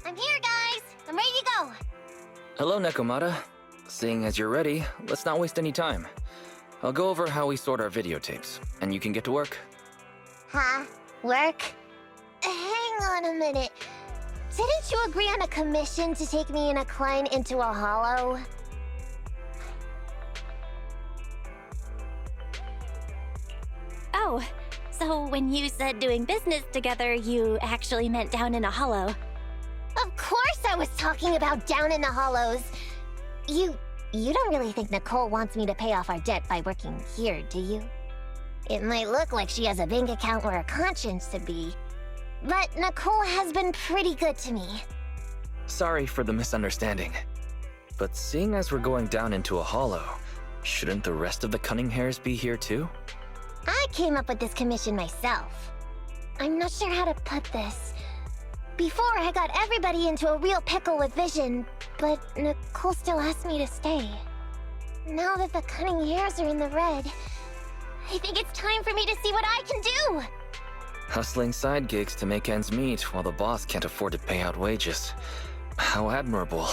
I'm here, guys! I'm ready to go! Hello, Нэкомия. Seeing as you're ready, let's not waste any time. I'll go over how we sort our videotapes, and you can get to work. Huh? Work? Hang on a minute. Didn't you agree on a commission to take me and a client into a hollow? Oh, so when you said doing business together, you actually meant down in a hollow. Of course I was talking about down in the hollows. You don't really think Nicole wants me to pay off our debt by working here, do you? It might look like she has a bank account where a conscience should be, but Nicole has been pretty good to me. Sorry for the misunderstanding. But seeing as we're going down into a hollow, shouldn't the rest of the cunning hairs be here too? I came up with this commission myself. I'm not sure how to put this. Before, I got everybody into a real pickle with Vision, but Nicole still asked me to stay. Now that the cunning hairs are in the red, I think it's time for me to see what I can do! Hustling side gigs to make ends meet while the boss can't afford to pay out wages. How admirable.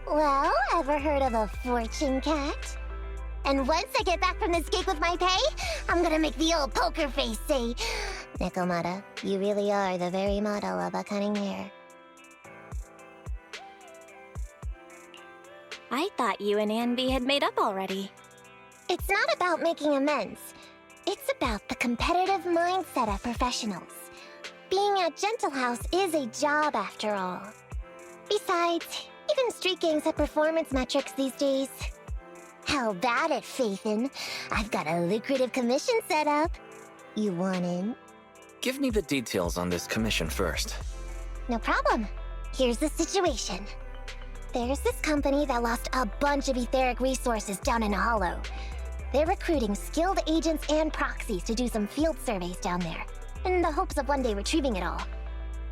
Well, ever heard of a fortune cat? And once I get back from this gig with my pay, I'm gonna make the old poker face say, Нэкомия, you really are the very model of a cunning hair. I thought you and Anby had made up already. It's not about making amends. It's about the competitive mindset of professionals. Being at Gentle House is a job after all. Besides, even street gangs have performance metrics these days. How about it, Faithin? I've got a lucrative commission set up. You want in? Give me the details on this commission first. No problem. Here's the situation. There's this company that lost a bunch of etheric resources down in a hollow. They're recruiting skilled agents and proxies to do some field surveys down there, in the hopes of one day retrieving it all.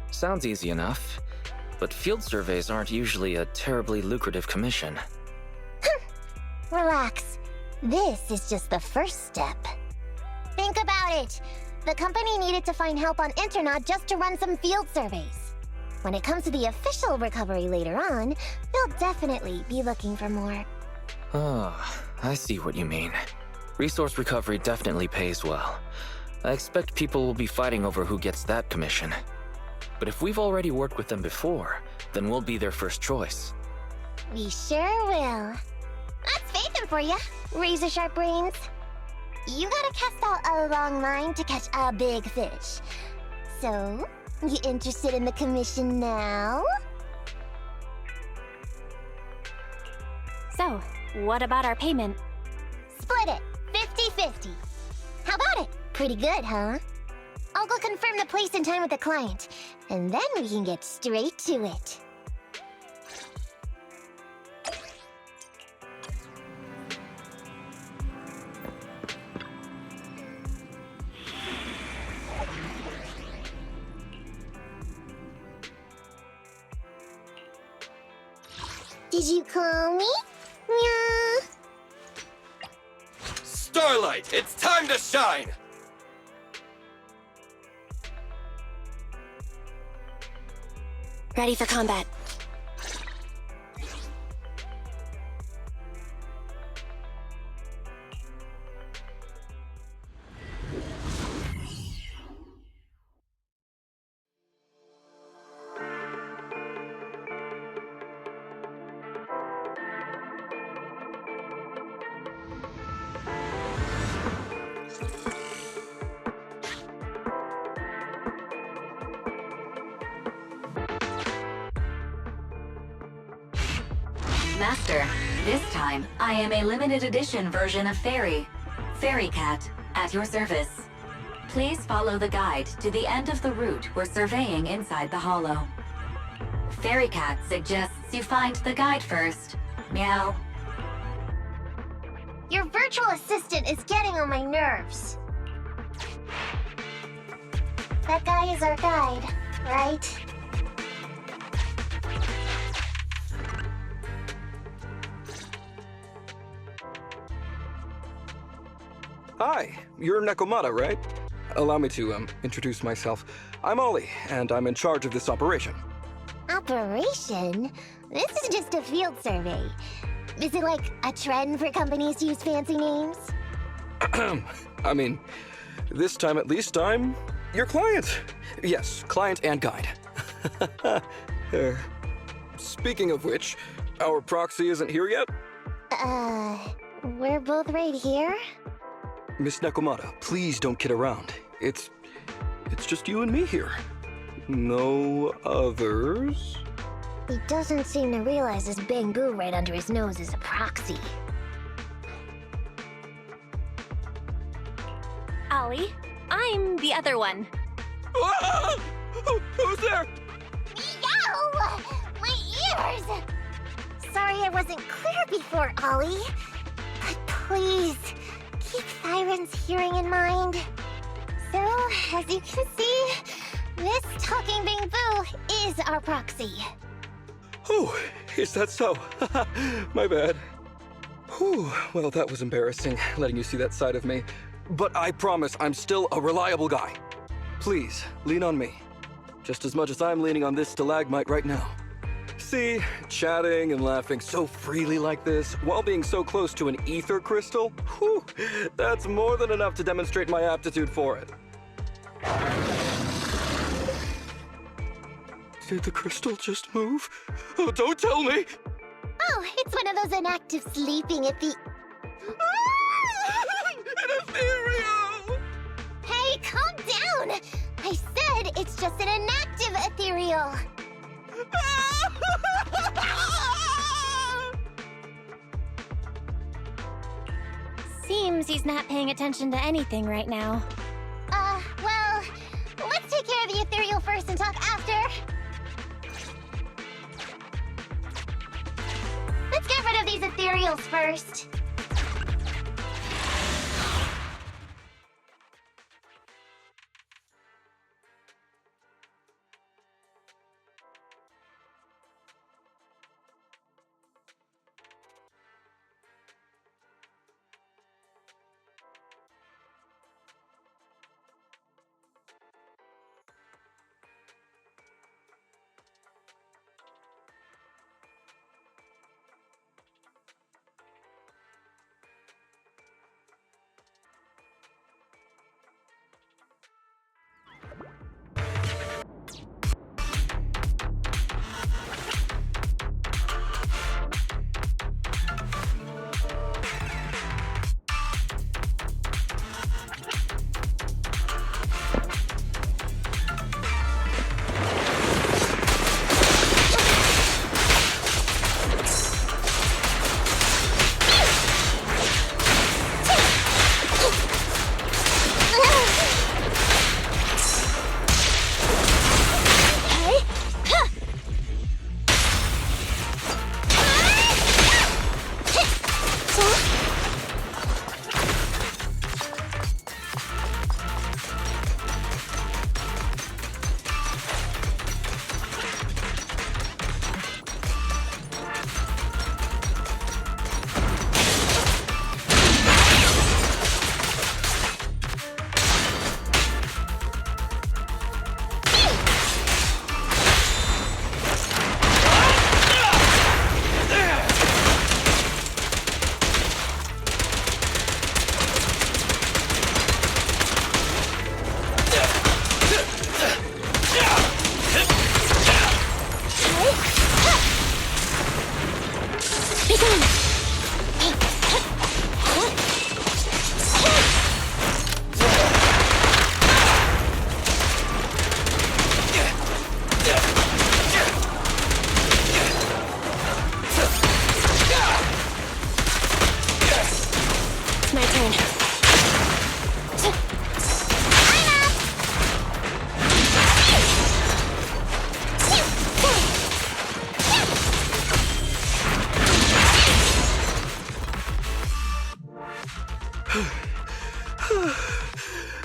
Sounds easy enough, but field surveys aren't usually a terribly lucrative commission. Relax. This is just the first step. Think about it. The company needed to find help on Internaut just to run some field surveys. When it comes to the official recovery later on, they'll definitely be looking for more. Ah, I see what you mean. Resource recovery definitely pays well. I expect people will be fighting over who gets that commission. But if we've already worked with them before, then we'll be their first choice. We sure will. That's Faithin for ya, razor-sharp brains. You gotta cast out a long line to catch a big fish. So, you interested in the commission now? So, what about our payment? Split it, 50-50. How about it? Pretty good, huh? I'll go confirm the place and time with the client, and then we can get straight to it. Did you call me? Yeah. Starlight, it's time to shine! Ready for combat. Master, this time, I am a limited edition version of Fairy. Fairy Cat, at your service. Please follow the guide to the end of the route we're surveying inside the hollow. Fairy Cat suggests you find the guide first. Meow. Your virtual assistant is getting on my nerves. That guy is our guide, right? Hi, you're Нэкомия, right? allow me to, introduce myself. I'm Ollie, and I'm in charge of this operation. Operation? This is just a field survey. Is it like a trend for companies to use fancy names? I mean, this time at least I'm your client. Yes, client and guide. Speaking of which, our proxy isn't here yet? We're both right here? Miss Нэкомия, please don't kid around. It's just you and me here. No others? He doesn't seem to realize this bamboo right under his nose is a proxy. Ollie, I'm the other one. Ah! Who's there? Meow! My ears! Sorry I wasn't clear before, Ollie. But please, keep Siren's hearing in mind. So, as you can see, this talking bamboo is our proxy. Oh, is that so? My bad. Whew, well, that was embarrassing, letting you see that side of me. But I promise I'm still a reliable guy. Please, lean on me. Just as much as I'm leaning on this stalagmite right now. See, chatting and laughing so freely like this, while being so close to an ether crystal, whew, that's more than enough to demonstrate my aptitude for it. Did the crystal just move? Oh, don't tell me! Oh, it's one of those inactive sleeping at the... An ethereal! Hey, calm down! I said it's just an inactive ethereal. Seems he's not paying attention to anything right now. Well, let's take care of the ethereal first and talk after. Let's get rid of these ethereals first.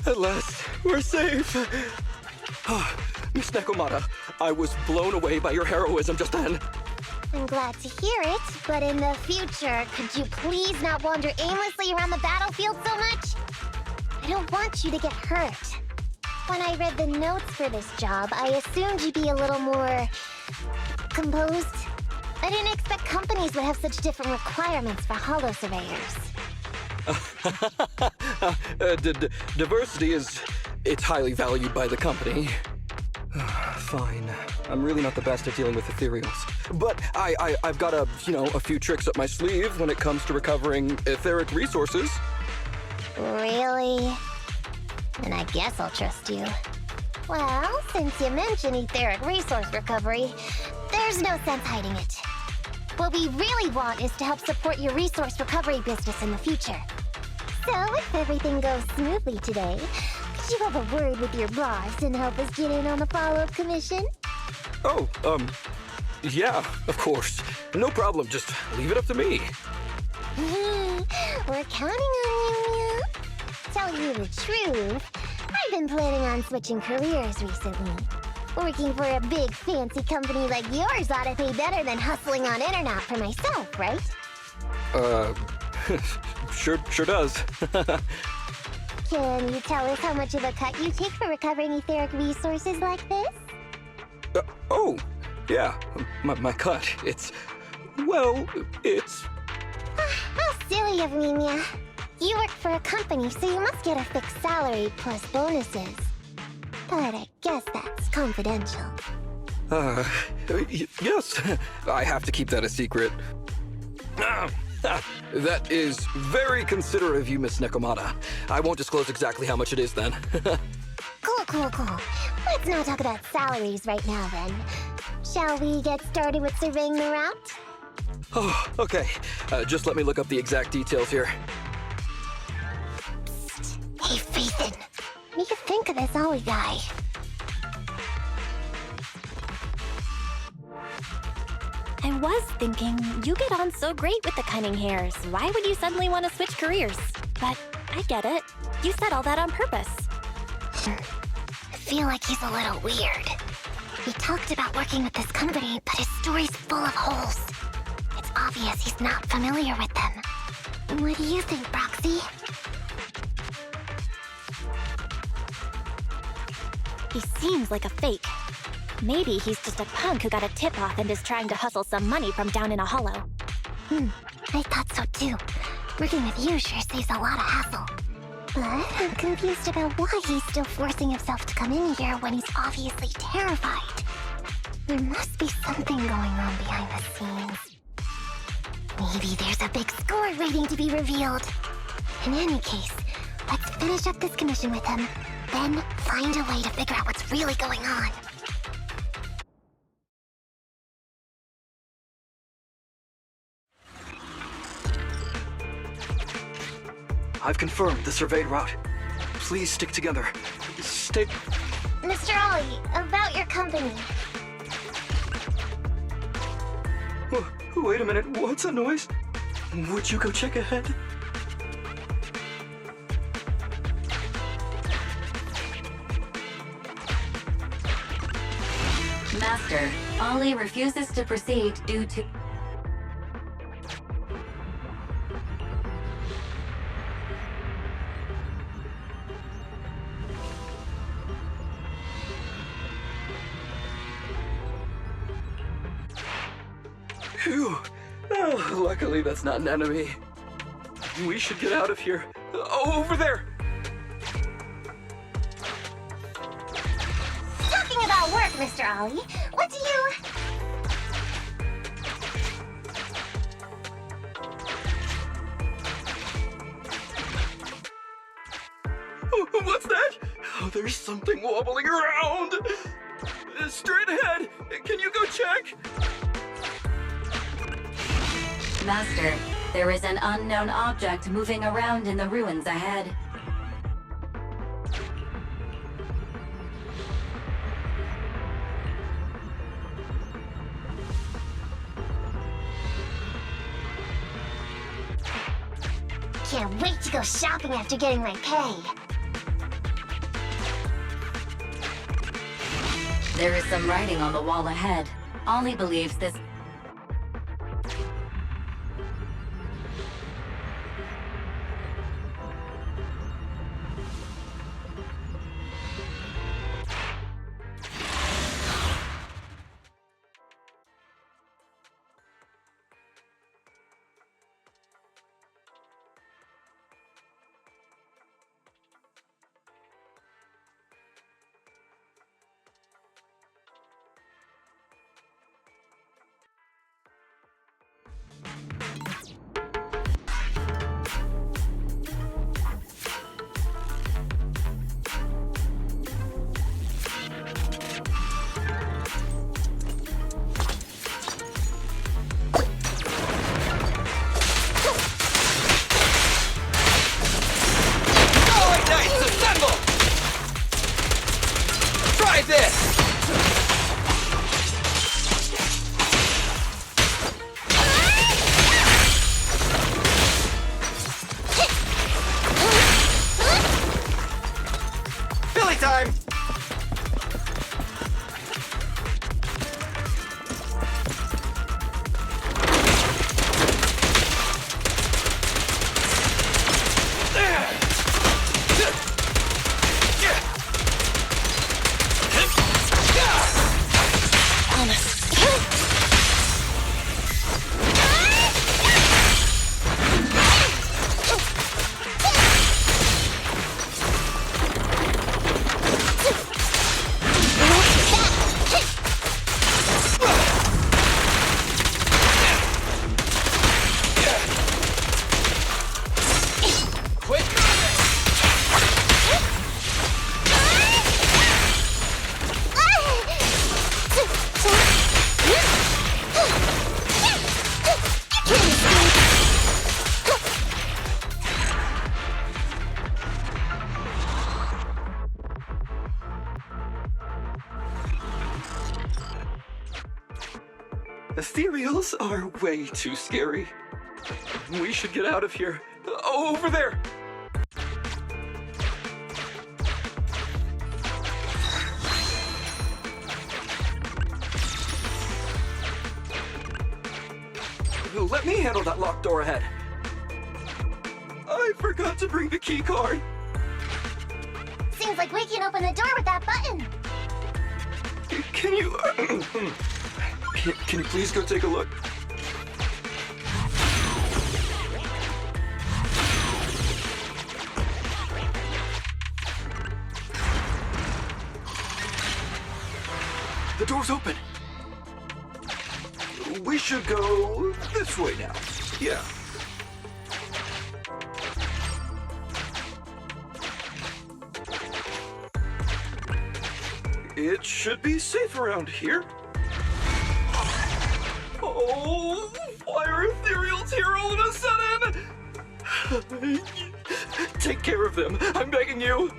At last, we're safe. Miss Нэкомия, I was blown away by your heroism just then. I'm glad to hear it, but in the future, could you please not wander aimlessly around the battlefield so much? I don't want you to get hurt. When I read the notes for this job, I assumed you'd be a little more... composed. I didn't expect companies would have such different requirements for holo surveyors. Diversity it's highly valued by the company. Fine. I'm really not the best at dealing with ethereals. But I've got a few tricks up my sleeve when it comes to recovering etheric resources. Really? Then I guess I'll trust you. Well, since you mentioned etheric resource recovery, there's no sense hiding it. What we really want is to help support your resource recovery business in the future. So, if everything goes smoothly today, could you have a word with your boss and help us get in on the follow-up commission? Oh, yeah, of course. No problem, just leave it up to me. We're counting on you, Mia. Tell you the truth, I've been planning on switching careers recently. Working for a big fancy company like yours ought to pay better than hustling on internet for myself, right? Sure does. Can you tell us how much of a cut you take for recovering etheric resources like this? Oh, yeah, my cut, it's... How silly of me, Mia. You work for a company, so you must get a fixed salary plus bonuses. But I guess that's confidential. Yes, I have to keep that a secret. That is very considerate of you, Miss Нэкомия. I won't disclose exactly how much it is then. Cool. Let's not talk about salaries right now, then. Shall we get started with surveying the route? Oh, okay. Just let me look up the exact details here. Hey, Ethan. What do you think of this Ollie guy? I was thinking, you get on so great with the cunning hairs. Why would you suddenly want to switch careers? But I get it. You said all that on purpose. I feel like he's a little weird. He talked about working with this company, but his story's full of holes. It's obvious he's not familiar with them. What do you think, Proxy? He seems like a fake. Maybe he's just a punk who got a tip-off and is trying to hustle some money from down in a hollow. I thought so too. Working with you sure saves a lot of hassle. But I'm confused about why he's still forcing himself to come in here when he's obviously terrified. There must be something going on behind the scenes. Maybe there's a big score waiting to be revealed. In any case, let's finish up this commission with him, then find a way to figure out what's really going on. I've confirmed the surveyed route. Please stick together. Stay... Mr. Ollie, about your company. Wait a minute, what's that noise? Would you go check ahead? Master, Ollie refuses to proceed due to... Phew. Oh, luckily that's not an enemy. We should get out of here. Over there! Talking about work, Mr. Ollie, what do you... What's that? Oh, there's something wobbling around! Straight ahead! Can you go check? Master, there is an unknown object moving around in the ruins ahead. Can't wait to go shopping after getting my pay. There is some writing on the wall ahead. Ollie believes this... Try this! Billy time! Ethereals are way too scary. We should get out of here. Over there! Let me handle that locked door ahead. I forgot to bring the key card. Seems like we can open the door with that button. Can you... Can you please go take a look? The door's open. We should go this way now. Yeah. It should be safe around here. Oh, why are ethereals here all of a sudden? Take care of them, I'm begging you.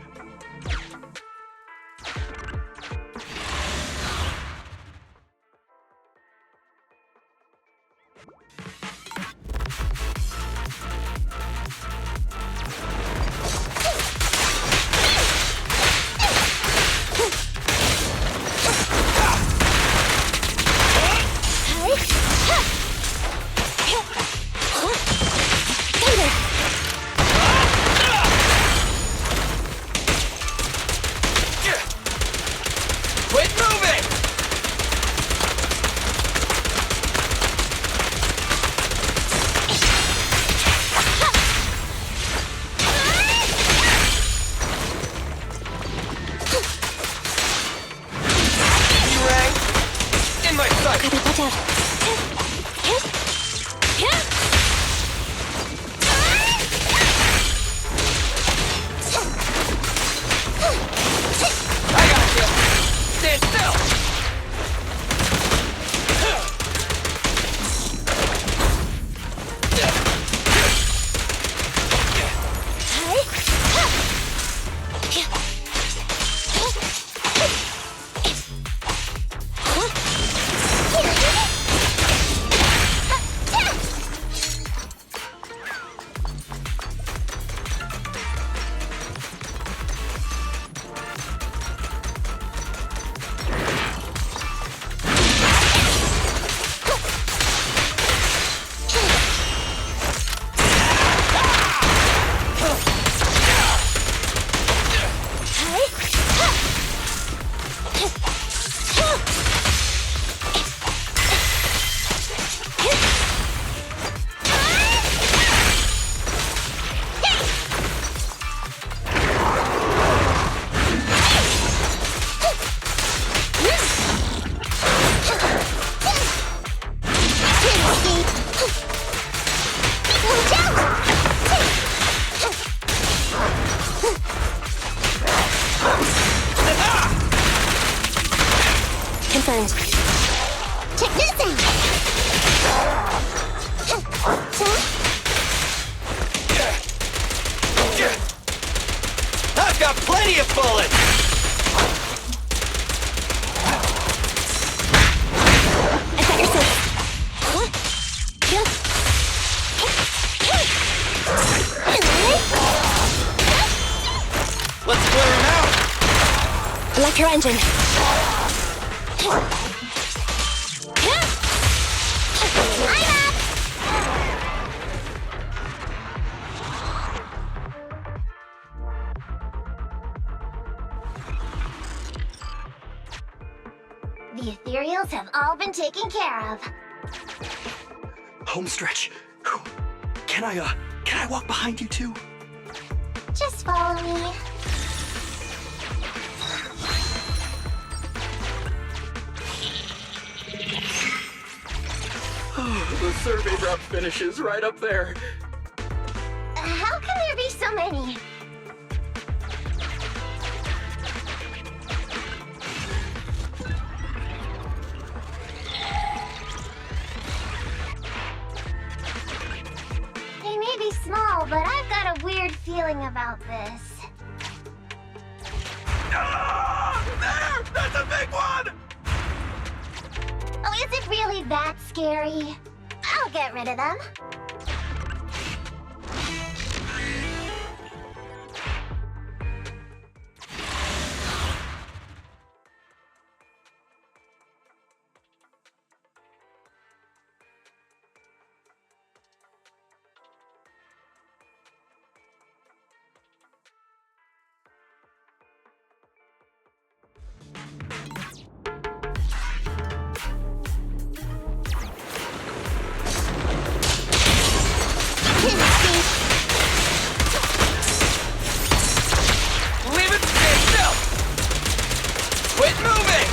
Confirmed. Check this out! I've got plenty of bullets! Electro engine. The ethereals have all been taken care of. Home stretch. Whew. Can I walk behind you too? Just follow me. The survey drop finishes right up there. How can there be so many? They may be small, but I've got a weird feeling about this. There! That's a big one! Oh, is it really that scary? I'll get rid of them. Leave it stand still! Quit moving!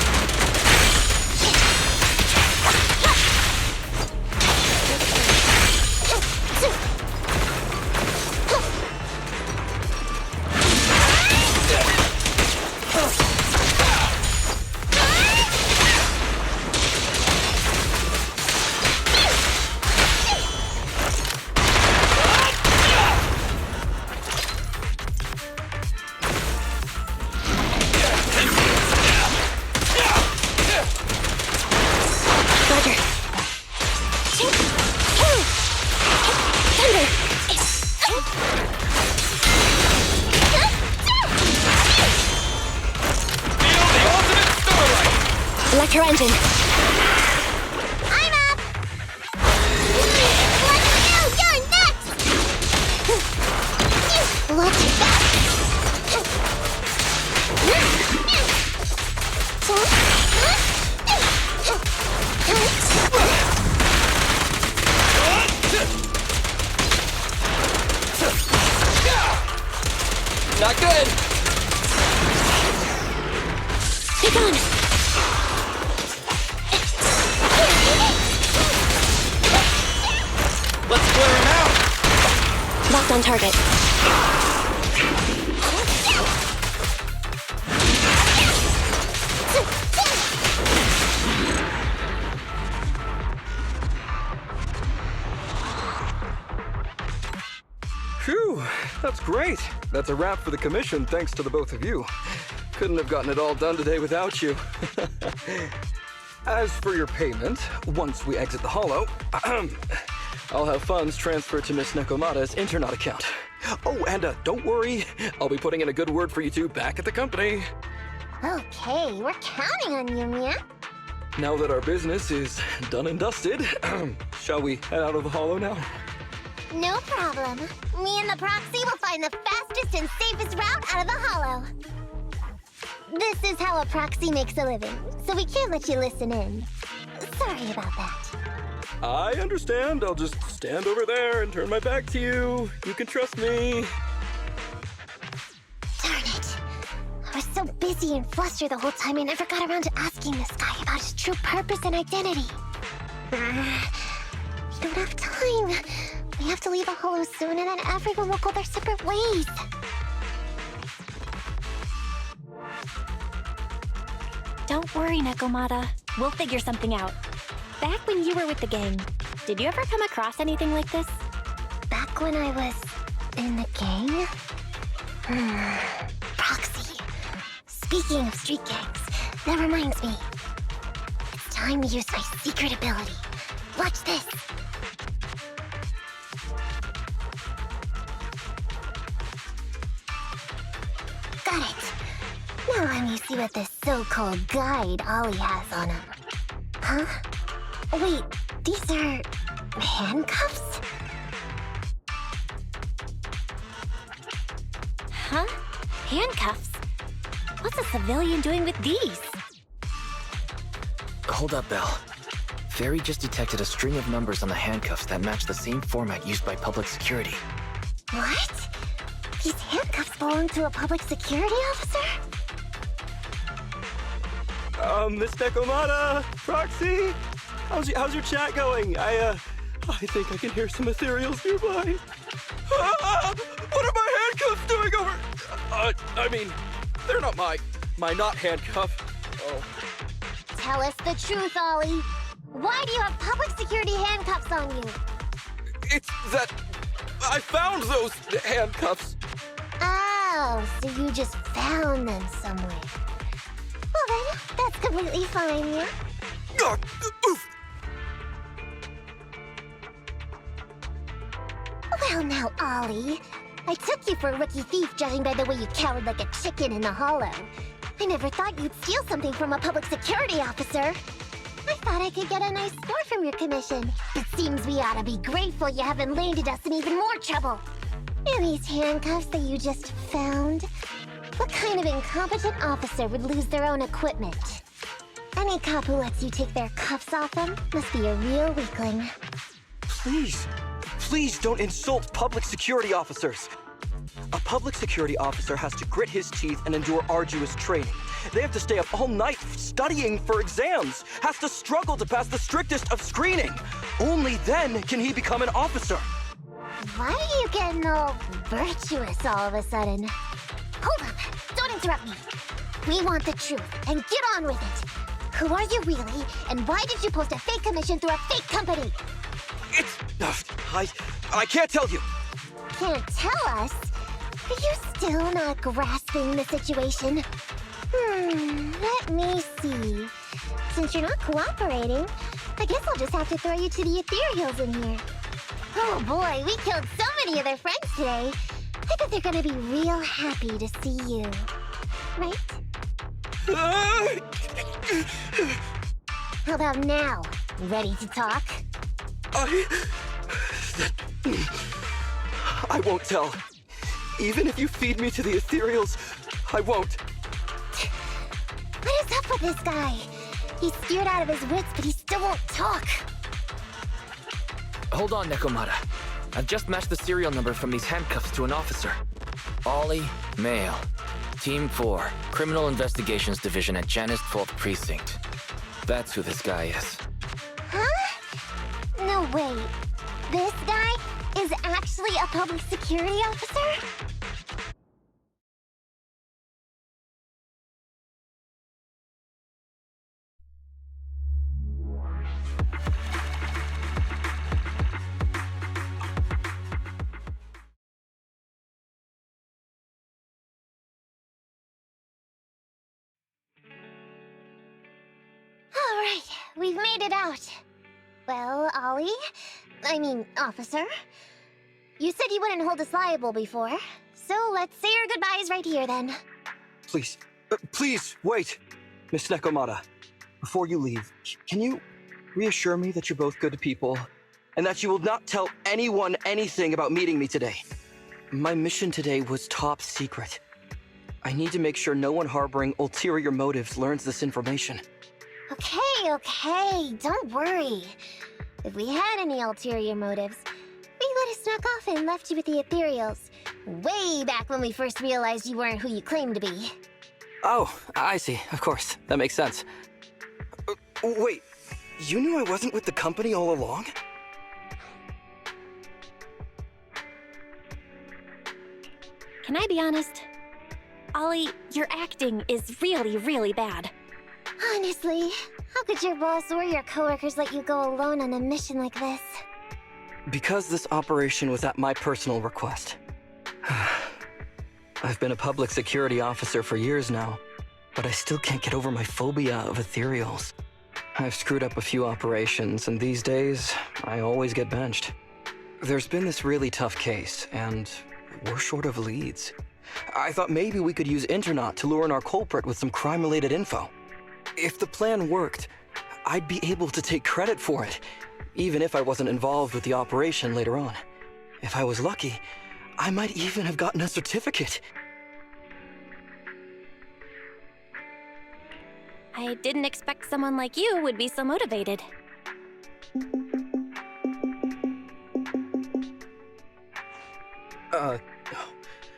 Roger. Thunder. Feel the ultimate starlight! Electro engine. I'm up! Let's go! You're next! Watch that! Not good! Take on. Let's clear him out! Locked on target. Phew, that's great. That's a wrap for the commission, thanks to the both of you. Couldn't have gotten it all done today without you. As for your payment, once we exit the hollow, I'll have funds transferred to Miss Нэкомиa's Internet account. Oh, and don't worry, I'll be putting in a good word for you two back at the company. Okay, we're counting on you, Mia. Now that our business is done and dusted, shall we head out of the hollow now? No problem. Me and the proxy will find the fastest and safest route out of the hollow. This is how a proxy makes a living, so we can't let you listen in. Sorry about that. I understand. I'll just stand over there and turn my back to you. You can trust me. Darn it. I was so busy and flustered the whole time I never got around to asking this guy about his true purpose and identity. We don't have time. We have to leave the hollow soon and then everyone will go their separate ways. Don't worry, Нэкомия. We'll figure something out. Back when you were with the gang, did you ever come across anything like this? Back when I was in the gang? Proxy. Speaking of street gangs, that reminds me. It's time to use my secret ability. Watch this. Got it. Now I'm me see what this so-called guide Ollie has on him. Huh? Wait, these are handcuffs? Huh? Handcuffs? What's a civilian doing with these? Hold up, Belle. Fairy just detected a string of numbers on the handcuffs that match the same format used by public security. What? These handcuffs belong to a public security officer? Miss Нэkomia, Proxy, how's your chat going? I think I can hear some ethereals nearby. Ah, what are my handcuffs doing over? I mean, they're not my not handcuff. Oh. Tell us the truth, Ollie. Why do you have public security handcuffs on you? It's that I found those handcuffs. Oh, so you just found them somewhere. Well then, that's completely fine, yeah? Oof. Well now, Ollie. I took you for a rookie thief judging by the way you cowered like a chicken in the hollow. I never thought you'd steal something from a public security officer. I thought I could get a nice score from your commission. It seems we ought to be grateful you haven't landed us in even more trouble. And these handcuffs that you just found? What kind of incompetent officer would lose their own equipment? Any cop who lets you take their cuffs off them must be a real weakling. Please don't insult public security officers. A public security officer has to grit his teeth and endure arduous training. They have to stay up all night studying for exams, has to struggle to pass the strictest of screening. Only then can he become an officer. Why are you getting all virtuous all of a sudden? Hold up! Don't interrupt me! We want the truth, and get on with it! Who are you really, and why did you post a fake commission through a fake company? It's... I can't tell you. Can't tell us? Are you still not grasping the situation? Let me see. Since you're not cooperating, I guess I'll just have to throw you to the ethereals in here. Oh boy, we killed so many of their friends today. I bet they're gonna be real happy to see you. Right? How about now? Ready to talk? I won't tell. Even if you feed me to the ethereals, I won't. What is up with this guy? He's scared out of his wits, but he still won't talk. Hold on, Нэkomia. I've just matched the serial number from these handcuffs to an officer. Ollie, male. Team 4, Criminal Investigations Division at Janus 12th Precinct. That's who this guy is. Huh? No, wait. This guy is actually a public security officer? All right, we've made it out. Well, officer, you said you wouldn't hold us liable before, so let's say our goodbyes right here then. Please, wait. Miss Нэkomia, before you leave, can you reassure me that you're both good people, and that you will not tell anyone anything about meeting me today? My mission today was top secret. I need to make sure no one harboring ulterior motives learns this information. Okay, don't worry. If we had any ulterior motives, we would have snuck off and left you with the ethereals. Way back when we first realized you weren't who you claimed to be. Oh, I see. Of course. That makes sense. Wait, you knew I wasn't with the company all along? Can I be honest? Ollie, your acting is really, really bad. Honestly, how could your boss or your coworkers let you go alone on a mission like this? Because this operation was at my personal request. I've been a public security officer for years now, but I still can't get over my phobia of ethereals. I've screwed up a few operations, and these days, I always get benched. There's been this really tough case, and we're short of leads. I thought maybe we could use Internaut to lure in our culprit with some crime-related info. If the plan worked, I'd be able to take credit for it, even if I wasn't involved with the operation later on. If I was lucky, I might even have gotten a certificate. I didn't expect someone like you would be so motivated.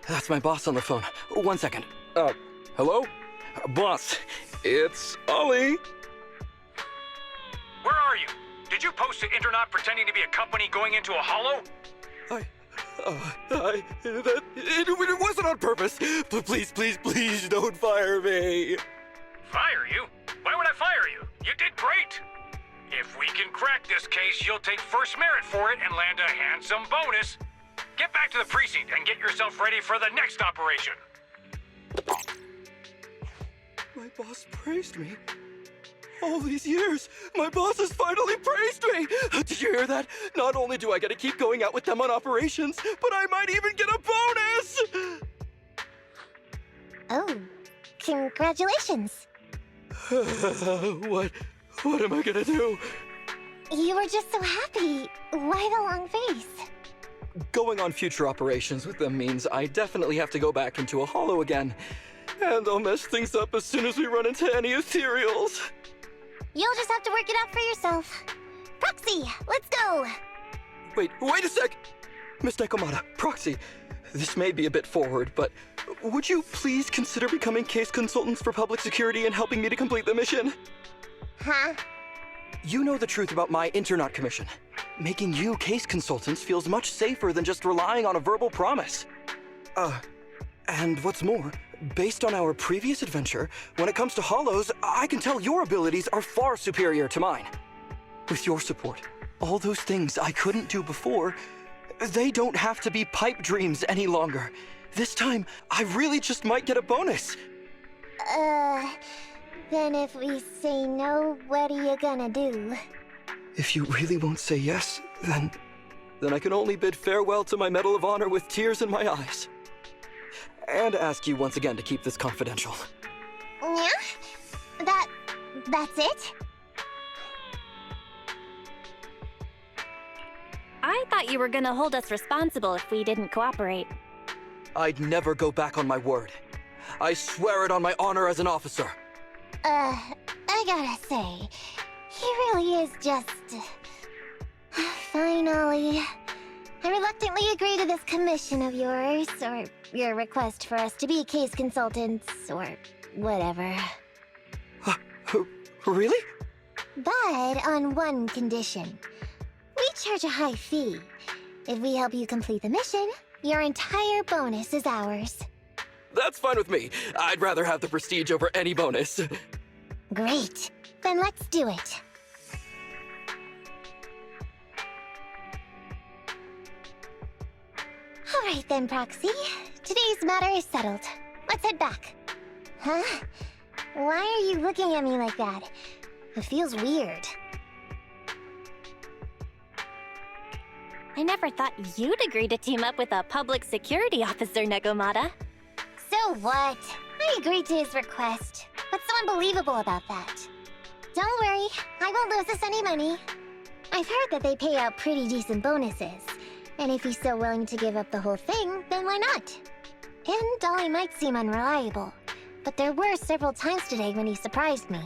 That's my boss on the phone. 1 second. Hello? Boss, it's Ollie. Where are you? Did you post to Internaut pretending to be a company going into a hollow? It wasn't on purpose. But please don't fire me. Fire you? Why would I fire you? You did great. If we can crack this case, you'll take first merit for it and land a handsome bonus. Get back to the precinct and get yourself ready for the next operation. My boss praised me. All these years, my boss has finally praised me! Did you hear that? Not only do I get to keep going out with them on operations, but I might even get a bonus! Oh, congratulations. What am I gonna do? You were just so happy. Why the long face? Going on future operations with them means I definitely have to go back into a hollow again. And I'll mess things up as soon as we run into any ethereals. You'll just have to work it out for yourself. Proxy, let's go! Wait a sec! Miss Нэкомия, Proxy, this may be a bit forward, but would you please consider becoming case consultants for public security and helping me to complete the mission? Huh? You know the truth about my Internaut commission. Making you case consultants feels much safer than just relying on a verbal promise. And what's more, based on our previous adventure, when it comes to hollows, I can tell your abilities are far superior to mine. With your support, all those things I couldn't do before, they don't have to be pipe dreams any longer. This time, I really just might get a bonus. Then if we say no, what are you gonna do? If you really won't say yes, then I can only bid farewell to my Medal of Honor with tears in my eyes. And ask you once again to keep this confidential. Yeah? That's it? I thought you were gonna hold us responsible if we didn't cooperate. I'd never go back on my word. I swear it on my honor as an officer. I gotta say, he really is just... Fine, Ollie. I reluctantly agree to this commission of yours, or your request for us to be case consultants, or whatever. Really? But on one condition. We charge a high fee. If we help you complete the mission, your entire bonus is ours. That's fine with me. I'd rather have the prestige over any bonus. Great. Then let's do it. Alright then, Proxy. Today's matter is settled. Let's head back. Huh? Why are you looking at me like that? It feels weird. I never thought you'd agree to team up with a public security officer, Нэкомия. So what? I agreed to his request. What's so unbelievable about that? Don't worry, I won't lose us any money. I've heard that they pay out pretty decent bonuses. And if he's so willing to give up the whole thing, then why not? And Dolly might seem unreliable, but there were several times today when he surprised me.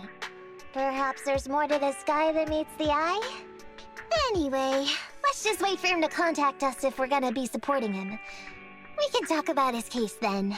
Perhaps there's more to this guy than meets the eye? Anyway, let's just wait for him to contact us if we're gonna be supporting him. We can talk about his case then.